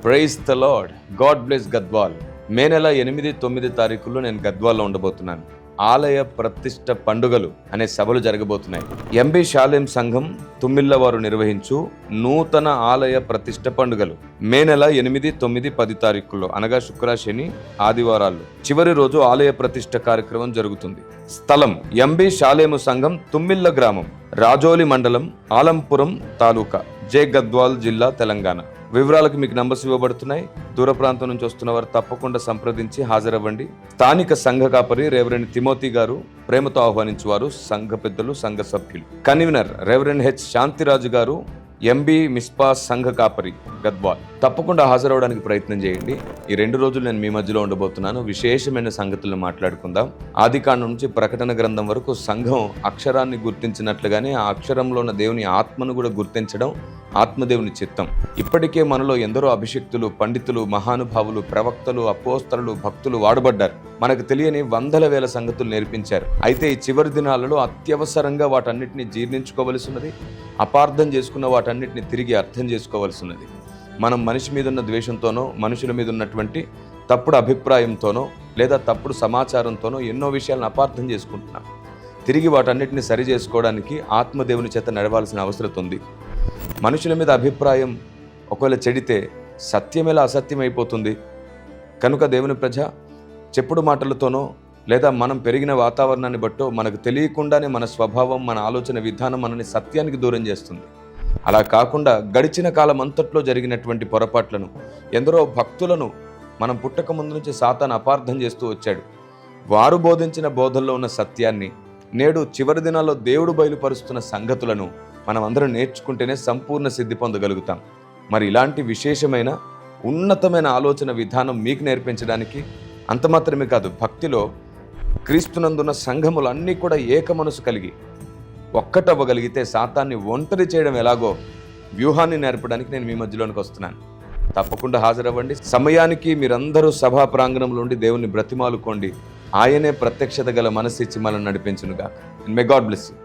Praise the Lord. God bless Gadwal. May నెల 8-9 తారీఖుల్లో నేను గద్వాల్లో ఉండబోతున్నాను. ఆలయ ప్రతిష్ట పండుగలు అనే సభలు జరగబోతున్నాయి. ఎంబీ షాలేం సంఘం తుమ్మిళ్ళ వారు నిర్వహించు నూతన ఆలయ ప్రతిష్ట పండుగలు మే నెల 8, 9, 10 తారీఖుల్లో అనగా శుక్ర, శని, ఆదివారాల్లో చివరి రోజు ఆలయ ప్రతిష్ట కార్యక్రమం జరుగుతుంది. స్థలం ఎంబీ షాలేము సంఘం తుమ్మిళ్ళ గ్రామం, రాజోలి మండలం, ఆలంపురం తాలూకా, జే గద్వాల్ జిల్లా, తెలంగాణ. వివరాలకు మీకు నంబర్స్ ఇవ్వబడుతున్నాయి. దూర ప్రాంతం నుంచి వస్తున్న వారు తప్పకుండా సంప్రదించి హాజరవ్వండి. స్థానిక సంఘ కాపరి రెవరెండ్ తిమోతి గారు ప్రేమతో ఆహ్వానించువారు. సంఘ పెద్దలు, సంఘ సభ్యులు. కన్వీనర్ రెవరెండ్ హెచ్ శాంతిరాజు గారు, ఎంబీ మిస్పా సంఘ కాపరి, గద్వాల్. తప్పకుండా హాజరవడానికి ప్రయత్నం చేయండి. ఈ 2 రోజులు నేను మీ మధ్యలో ఉండబోతున్నాను. విశేషమైన సంగతులను మాట్లాడుకుందాం. ఆదికాండం నుంచి ప్రకటన గ్రంథం వరకు సంఘం అక్షరాన్ని గుర్తించినట్లుగానే ఆ అక్షరంలో ఉన్న దేవుని ఆత్మను కూడా గుర్తించడం ఆత్మదేవుని చిత్తం. ఇప్పటికే మనలో ఎందరో అభిషక్తులు, పండితులు, మహానుభావులు, ప్రవక్తలు, అపోస్తలులు, భక్తులు వాడబడ్డారు. మనకు తెలియని వందల వేల సంగతులు నేర్పించారు. అయితే ఈ చివరి దినాలలో అత్యవసరంగా వాటన్నిటిని జీర్ణించుకోవలసి ఉన్నది. అపార్థం చేసుకున్న వాటన్నిటిని తిరిగి అర్థం చేసుకోవలసి ఉన్నది. మనం మనిషి మీద ఉన్న ద్వేషంతోనో, మనుషుల మీద ఉన్నటువంటి తప్పుడు అభిప్రాయంతోనో లేదా తప్పుడు సమాచారంతోనో ఎన్నో విషయాలను అపార్థం చేసుకుంటున్నాం. తిరిగి వాటన్నిటిని సరి చేసుకోవడానికి ఆత్మదేవుని చేత నడవాల్సిన అవసరం ఉంది. మనుషుల మీద అభిప్రాయం ఒకవేళ చెడితే సత్యం ఎలా అసత్యమైపోతుంది? కనుక దేవుని ప్రజ చెప్పుడు మాటలతోనో లేదా మనం పెరిగిన వాతావరణాన్ని బట్టో మనకు తెలియకుండానే మన స్వభావం, మన ఆలోచన విధానం మనని సత్యానికి దూరం చేస్తుంది. అలా కాకుండా గడిచిన కాలం అంతట్లో జరిగినటువంటి పొరపాట్లను, ఎందరో భక్తులను మనం పుట్టక ముందు నుంచి సాతాను అపార్థం చేస్తూ వచ్చాడు. వారు బోధించిన బోధల్లో ఉన్న సత్యాన్ని నేడు చివరి దినాల్లో దేవుడు బయలుపరుస్తున్న సంగతులను మనం అందరం నేర్చుకుంటేనే సంపూర్ణ సిద్ధి పొందగలుగుతాం. మరి ఇలాంటి విశేషమైన ఉన్నతమైన ఆలోచన విధానం మీకు నేర్పించడానికి, అంత మాత్రమే కాదు, భక్తిలో క్రీస్తునందున్న సంఘములు అన్నీ కూడా ఏక మనసు కలిగి ఒక్కటవ్వగలిగితే సాతాన్ని ఒంటరి చేయడం ఎలాగో వ్యూహాన్ని నేర్పడానికి నేను మీ మధ్యలోనికి వస్తున్నాను. తప్పకుండా హాజరవ్వండి. సమయానికి మీరందరూ సభా ప్రాంగణంలో ఉండి దేవుని బ్రతిమాలుకోండి. ఆయనే ప్రత్యక్షత గల మనసిచ్చి మనల్ని నడిపించునుగా. May God bless you.